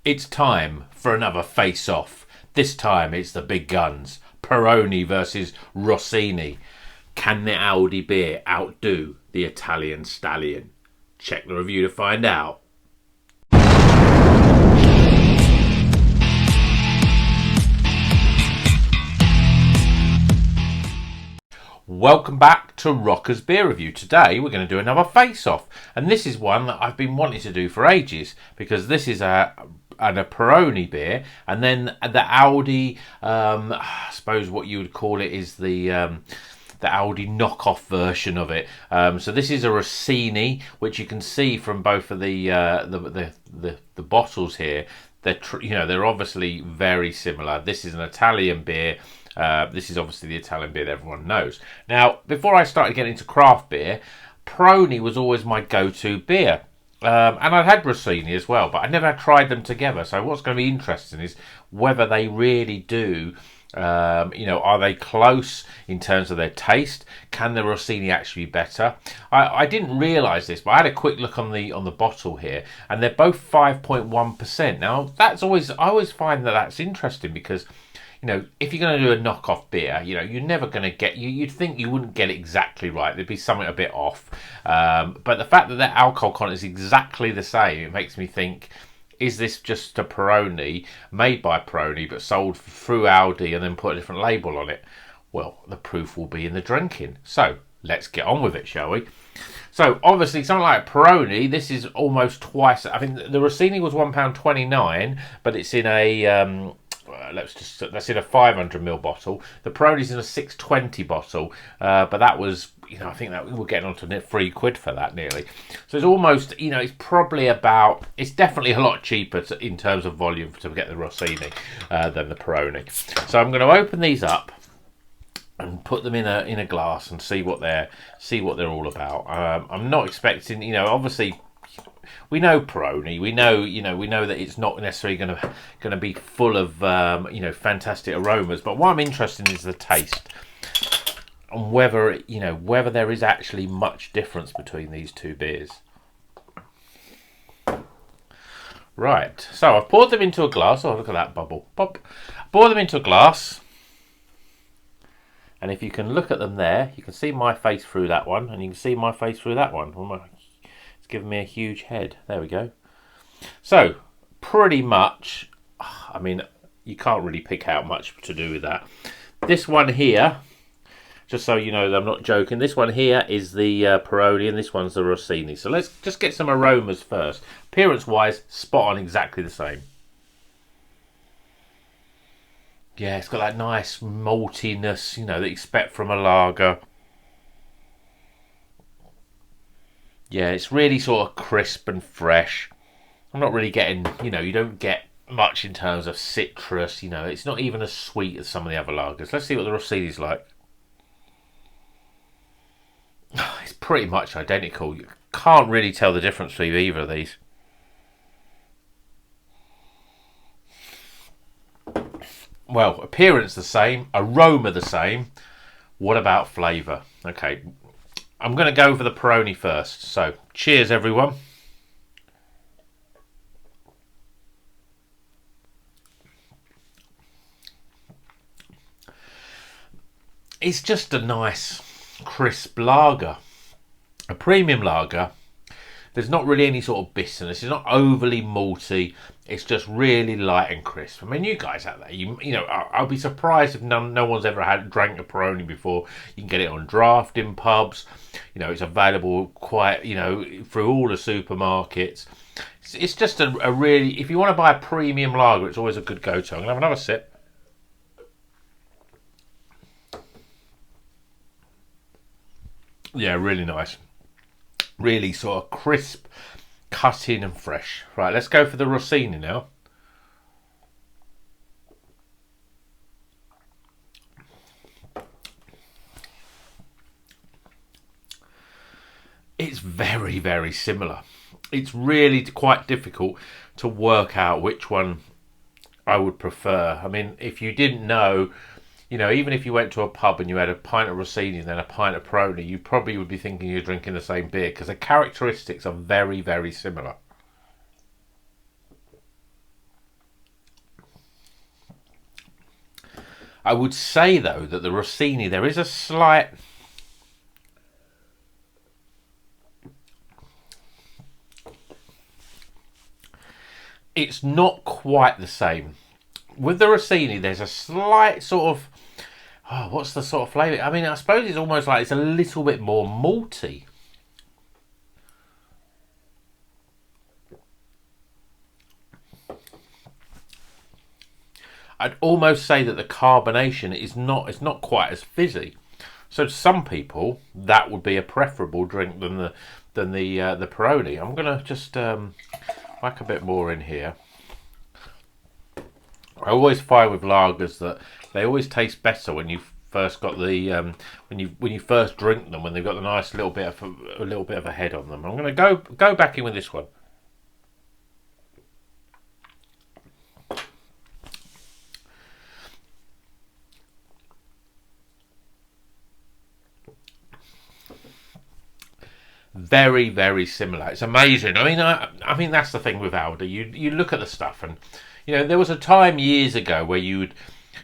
It's time for another face-off. This time it's the big guns. Peroni versus Rossini. Can the Aldi beer outdo the Italian stallion? Check the review to find out. Welcome back to Rocker's Beer Review. Today we're going to do another face-off, and this is one that I've been wanting to do for ages because this is a Peroni beer, and then the Aldi, I suppose what you would call it is the Aldi knockoff version of it. So this is a Rossini, which you can see from both of the bottles here. They're obviously very similar. This is an Italian beer. This is obviously the Italian beer that everyone knows. Now, before I started getting into craft beer, Peroni was always my go-to beer. And I'd had Rossini as well, but I never tried them together. So what's going to be interesting is whether they really do, are they close in terms of their taste? Can the Rossini actually be better? I didn't realise this, but I had a quick look on the bottle here, and they're both 5.1%. Now, I always find that's interesting because, if you're going to do a knockoff beer, you're never going to get, you'd think you wouldn't get it exactly right. There'd be something a bit off. But the fact that their alcohol content is exactly the same, it makes me think, is this just a Peroni, made by Peroni, but sold through Aldi and then put a different label on it? Well, the proof will be in the drinking. So, let's get on with it, shall we? So, obviously, something like Peroni, this is almost twice. I think the Rossini was £1.29, but it's in a... that's in a 500ml bottle. The Peroni's in a 620 bottle, but that was, I think that we were getting onto £3 for that nearly. So it's almost, it's probably about, it's definitely a lot cheaper in terms of volume to get the Rossini than the Peroni. So I'm going to open these up and put them in a glass and see what they're all about. I'm not expecting, obviously. We know Peroni. We know that it's not necessarily going to be full of fantastic aromas. But what I'm interested in is the taste and whether there is actually much difference between these two beers. Right. So I've poured them into a glass. Oh, look at that bubble! Pop. Pour them into a glass. And if you can look at them there, you can see my face through that one, and you can see my face through that one. It's giving me a huge head. There we go. So, pretty much, you can't really pick out much to do with that. This one here, just so you know that I'm not joking, this one here is the Peroni and this one's the Rossini. So let's just get some aromas first. Appearance-wise, spot on, exactly the same. Yeah, it's got that nice maltiness, that you expect from a lager. Yeah, it's really sort of crisp and fresh. I'm not really getting, you don't get much in terms of citrus. It's not even as sweet as some of the other lagers. Let's see what the Rossini's like. It's pretty much identical. You can't really tell the difference between either of these. Well, appearance the same, aroma the same. What about flavour? Okay. I'm going to go for the Peroni first. So, cheers, everyone. It's just a nice, crisp lager. A premium lager. There's not really any sort of bitterness. It's not overly malty. It's just really light and crisp. You guys out there, I'll be surprised if no one's ever drank a Peroni before. You can get it on draft in pubs. It's available quite, through all the supermarkets. It's just a really, if you want to buy a premium lager, it's always a good go-to. I'm going to have another sip. Yeah, really nice. Really sort of crisp, cut in and fresh. Right, let's go for the Rossini now. It's very, very similar. It's really quite difficult to work out which one I would prefer. If you didn't know, even if you went to a pub and you had a pint of Rossini and then a pint of Peroni, you probably would be thinking you're drinking the same beer because the characteristics are very, very similar. I would say, though, that the Rossini, there is a slight... It's not quite the same. With the Rossini, there's a slight sort of... Oh, what's the sort of flavour? I mean, I suppose it's almost like it's a little bit more malty. I'd almost say that the carbonation is not, it's not quite as fizzy. So to some people, that would be a preferable drink than the Peroni. I'm gonna just whack a bit more in here. I always find with lagers that they always taste better when you first got the when you first drink them, when they've got a nice little bit of a head on them. I'm gonna go back in with this one. Very, very similar. It's amazing. I mean that's the thing with Aldi. You look at the stuff, and there was a time years ago where you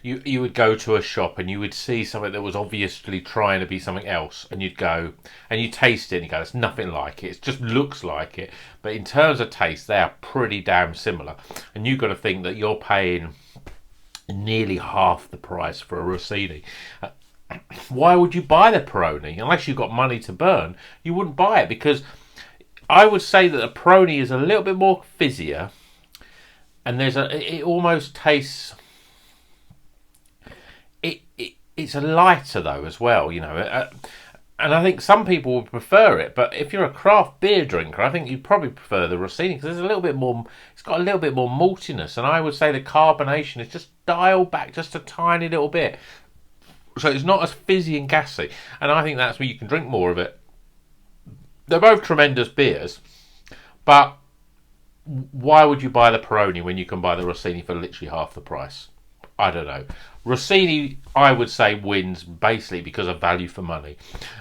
would go to a shop and you would see something that was obviously trying to be something else, and you'd go and you taste it and you go, it's nothing like it. It just looks like it, but in terms of taste, they are pretty damn similar. And you've got to think that you're paying nearly half the price for a Rossini. Why would you buy the Peroni? Unless you've got money to burn, you wouldn't buy it, because I would say that the Peroni is a little bit more fizzier, and it almost tastes... It's a lighter though as well, and I think some people would prefer it. But if you're a craft beer drinker, I think you'd probably prefer the Rossini, because there's a little bit more. It's got a little bit more maltiness, and I would say the carbonation is just dialed back just a tiny little bit. So it's not as fizzy and gassy, and I think that's where you can drink more of it. They're both tremendous beers, but why would you buy the Peroni when you can buy the Rossini for literally half the price? I don't know. Rossini, I would say, wins basically because of value for money.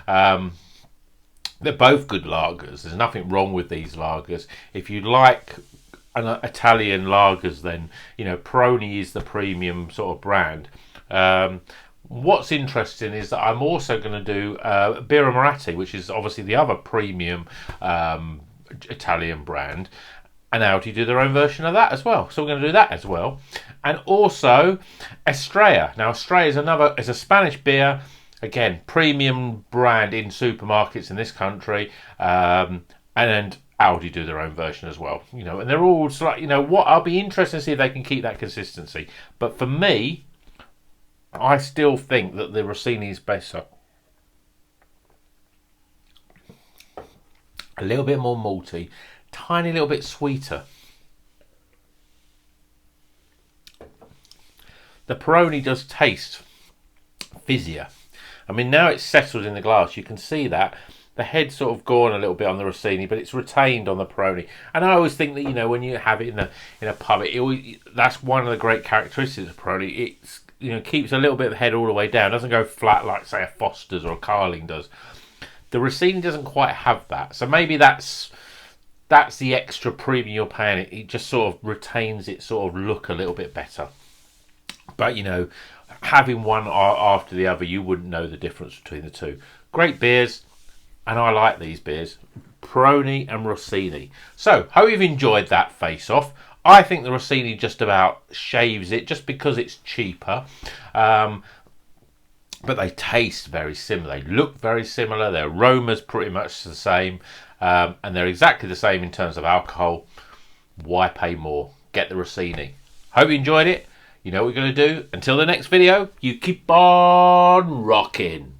They're both good lagers. There's nothing wrong with these lagers. If you like Italian lagers, then Peroni is the premium sort of brand. What's interesting is that I'm also going to do Birra Moretti, which is obviously the other premium Italian brand, and Aldi do their own version of that as well. So we're going to do that as well. And also Estrella. Now Estrella is a Spanish beer, again premium brand in supermarkets in this country, and Aldi do their own version as well. And they're all like, what I'll be interested to see if they can keep that consistency. But for me, I still think that the Rossini is better. A little bit more malty, tiny little bit sweeter. The Peroni does taste fizzier. I mean, now it's settled in the glass, you can see that. The head's sort of gone a little bit on the Rossini, but it's retained on the Peroni. And I always think that, when you have it in a pub, that's one of the great characteristics of Peroni. It's keeps a little bit of the head all the way down. Doesn't go flat like, say, a Foster's or a Carling does. The Rossini doesn't quite have that. So maybe that's the extra premium you're paying. It just sort of retains its sort of look a little bit better. But, having one after the other, you wouldn't know the difference between the two. Great beers, and I like these beers. Peroni and Rossini. So, hope you've enjoyed that face-off. I think the Rossini just about shaves it, just because it's cheaper. But they taste very similar. They look very similar. Their aroma's pretty much the same. And they're exactly the same in terms of alcohol. Why pay more? Get the Rossini. Hope you enjoyed it. You know what we're going to do. Until the next video, you keep on rocking.